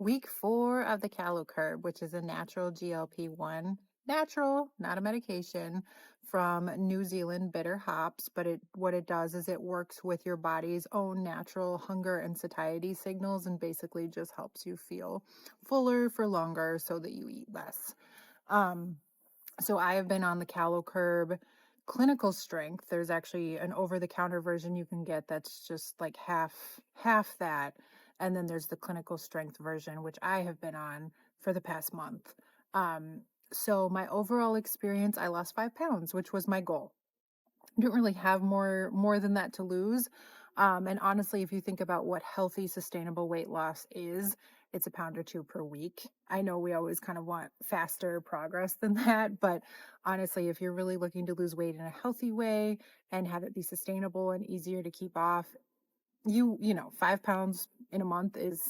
Week 4 of the Calocurb, which is a natural GLP-1, natural, not a medication, from New Zealand bitter hops. But what it does is it works with your body's own natural hunger and satiety signals and basically just helps you feel fuller for longer so that you eat less. Um, so I have been on the Calocurb clinical strength. There's actually an over-the-counter version you can get that's just like half that. And then there's the clinical strength version, which I have been on for the past month. Um, so my overall experience, I lost 5 pounds, which was my goal. I don't really have more than that to lose. And honestly, if you think about what healthy, sustainable weight loss is, it's a pound or two per week. I know we always kind of want faster progress than that, but honestly, if you're really looking to lose weight in a healthy way and have it be sustainable and easier to keep off, you know, 5 pounds in a month is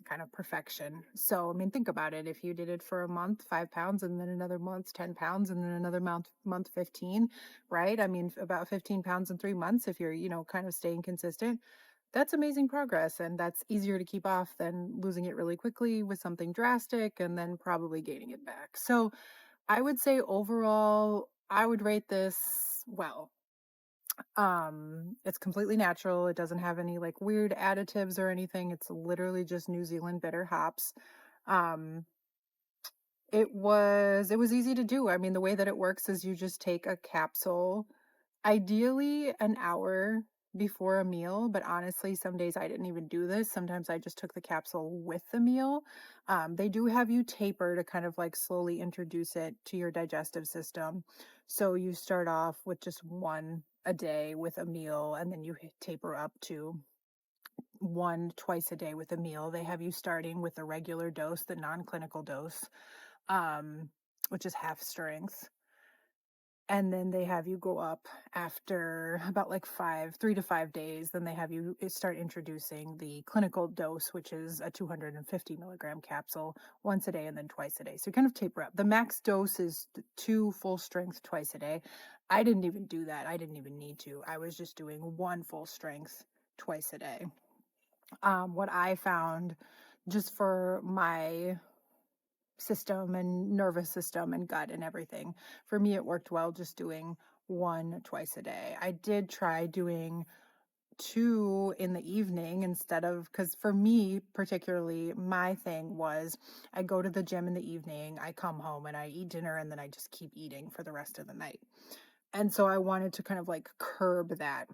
kind of perfection. So, I mean, think about it. If you did it for a month, 5 pounds, and then another month, 10 pounds, and then another month, 15, right? I mean, about 15 pounds in 3 months, if you're kind of staying consistent, that's amazing progress. And that's easier to keep off than losing it really quickly with something drastic and then probably gaining it back. So I would say overall, I would rate this well. It's completely natural. It doesn't have any like weird additives or anything. It's literally just New Zealand bitter hops. Um, it was easy to do. I mean, the way that it works is you just take a capsule, ideally an hour before a meal, but honestly, some days I didn't even do this. Sometimes I just took the capsule with the meal. They do have you taper to kind of like slowly introduce it to your digestive system. So you start off with just one a day with a meal, and then you taper up to one twice a day with a meal. They have you starting with a regular dose, the non-clinical dose, um, which is half strength. And then they have you go up after about like 3 to 5 days. Then they have you start introducing the clinical dose, which is a 250 milligram capsule once a day and then twice a day. So you kind of taper up. The max dose is 2 full strength twice a day. I didn't even do that. I didn't even need to. I was just doing 1 full strength twice a day. What I found just for my system and nervous system and gut and everything. For me, it worked well just doing one twice a day. I did try doing two in the evening instead of, because for me, particularly, my thing was I go to the gym in the evening, I come home and I eat dinner, and then I just keep eating for the rest of the night. And so I wanted to kind of like curb that.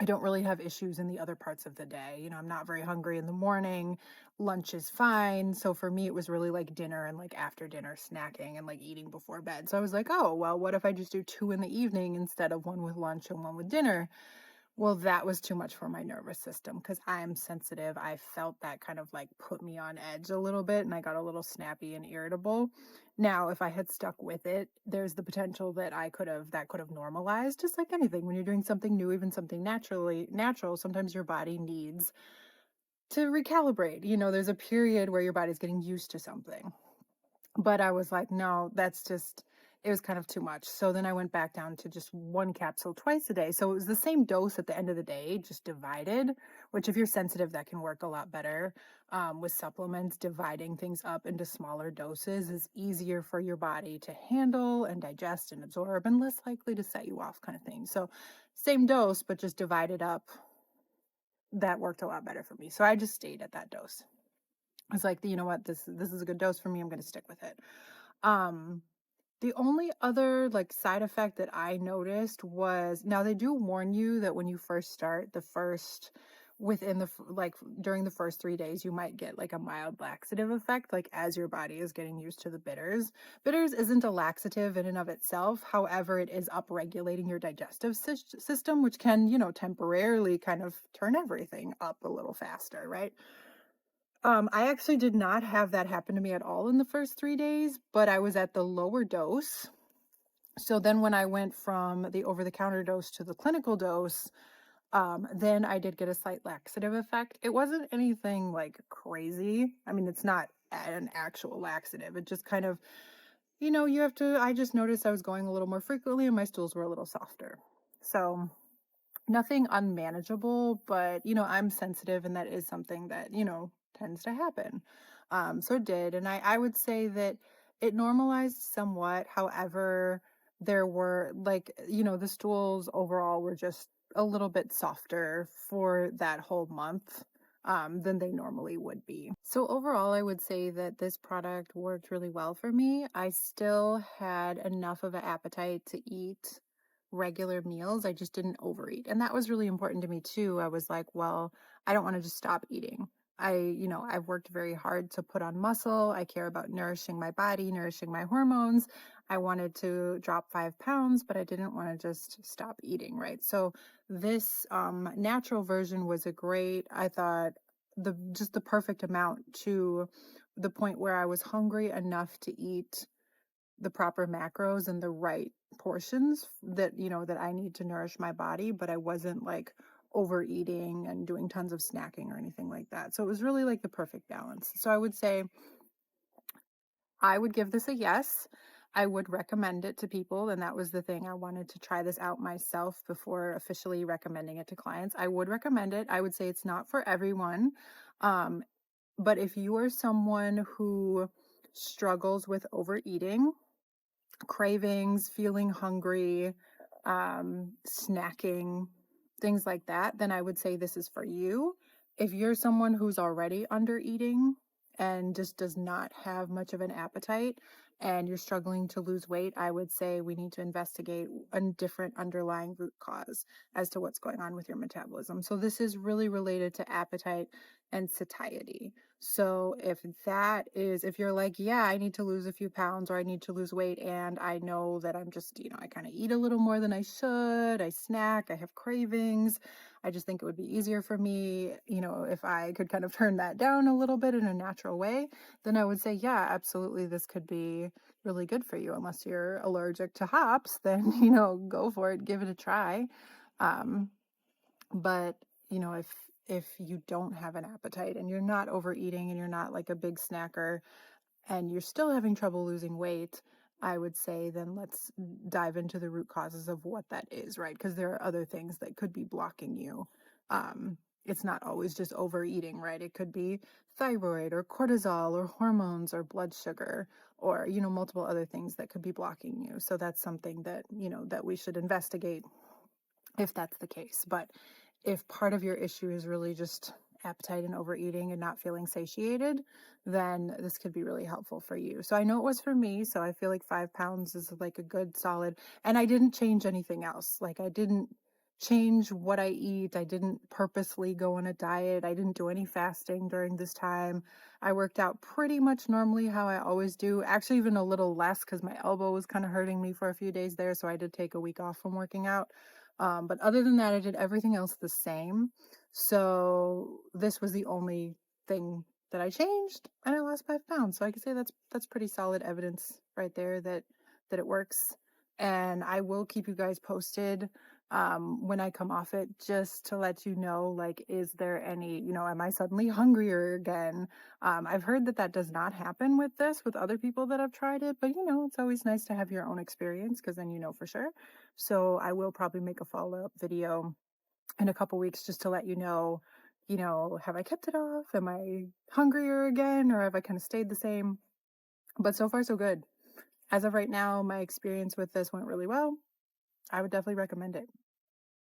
I don't really have issues in the other parts of the day. I'm not very hungry in the morning. Lunch is fine. So for me, it was really like dinner and like after dinner snacking and like eating before bed. So I was like, oh, well, what if I just do two in the evening instead of one with lunch and one with dinner? Well, that was too much for my nervous system because I'm sensitive. I felt that kind of like put me on edge a little bit and I got a little snappy and irritable. Now, if I had stuck with it, there's the potential that that could have normalized, just like anything. When you're doing something new, even something natural, sometimes your body needs to recalibrate. There's a period where your body's getting used to something. But I was like, no, it was kind of too much. So then I went back down to just one capsule twice a day. So it was the same dose at the end of the day, just divided, which if you're sensitive, that can work a lot better. With supplements, dividing things up into smaller doses is easier for your body to handle and digest and absorb and less likely to set you off kind of thing. So same dose, but just divided up. That worked a lot better for me. So I just stayed at that dose. I was like, you know what, this is a good dose for me. I'm going to stick with it. Um, the only other like side effect that I noticed was, now they do warn you that when you first start, during the first 3 days, you might get like a mild laxative effect, like as your body is getting used to the bitters. Bitters isn't a laxative in and of itself. However, it is upregulating your digestive system, which can, temporarily kind of turn everything up a little faster, right? I actually did not have that happen to me at all in the first 3 days, but I was at the lower dose. So then when I went from the over-the-counter dose to the clinical dose, then I did get a slight laxative effect. It wasn't anything like crazy. I mean, it's not an actual laxative. It just kind of, I just noticed I was going a little more frequently and my stools were a little softer. So nothing unmanageable, but I'm sensitive and that is something that, tends to happen. So it did. And I would say that it normalized somewhat. However, there were like, the stools overall were just a little bit softer for that whole month than they normally would be. So overall, I would say that this product worked really well for me. I still had enough of an appetite to eat regular meals. I just didn't overeat. And that was really important to me too. I was like, well, I don't want to just stop eating. I've worked very hard to put on muscle. I care about nourishing my body, nourishing my hormones. I wanted to drop 5 pounds, but I didn't want to just stop eating, right? So this natural version was I thought just the perfect amount to the point where I was hungry enough to eat the proper macros and the right portions that I need to nourish my body, but I wasn't like overeating and doing tons of snacking or anything like that. So it was really like the perfect balance. So I would say I would give this a yes. I would recommend it to people, and that was the thing. I wanted to try this out myself before officially recommending it to clients. I would recommend it. I would say it's not for everyone. Um, but if you are someone who struggles with overeating, cravings, feeling hungry, snacking, things like that, then I would say this is for you. If you're someone who's already under eating and just does not have much of an appetite and you're struggling to lose weight, I would say we need to investigate a different underlying root cause as to what's going on with your metabolism. So this is really related to appetite and satiety. So if you're like, yeah, I need to lose a few pounds or I need to lose weight and I know that I'm just, I kind of eat a little more than I should, I snack, I have cravings. I just think it would be easier for me, if I could kind of turn that down a little bit in a natural way, then I would say, yeah, absolutely, this could be really good for you. Unless you're allergic to hops, then, go for it, give it a try. Um, but, if you don't have an appetite and you're not overeating and you're not like a big snacker and you're still having trouble losing weight, I would say then let's dive into the root causes of what that is, right? Because there are other things that could be blocking you. It's not always just overeating, right? It could be thyroid or cortisol or hormones or blood sugar or, multiple other things that could be blocking you. So that's something that, that we should investigate if that's the case. But if part of your issue is really just appetite and overeating and not feeling satiated, then this could be really helpful for you. So I know it was for me. So I feel like 5 pounds is like a good solid, and I didn't change anything else. Like I didn't change what I eat. I didn't purposely go on a diet. I didn't do any fasting during this time. I worked out pretty much normally how I always do, actually even a little less because my elbow was kind of hurting me for a few days there. So I did take a week off from working out. But other than that, I did everything else the same. So this was the only thing that I changed, and I lost 5 pounds. So I could say that's pretty solid evidence right there that it works. And I will keep you guys posted when I come off it, just to let you know, like, is there any, am I suddenly hungrier again? I've heard that does not happen with this, with other people that have tried it, but it's always nice to have your own experience because then you know for sure. So I will probably make a follow-up video in a couple weeks just to let have I kept it off? Am I hungrier again? Or have I kind of stayed the same? But so far, so good. As of right now, my experience with this went really well. I would definitely recommend it.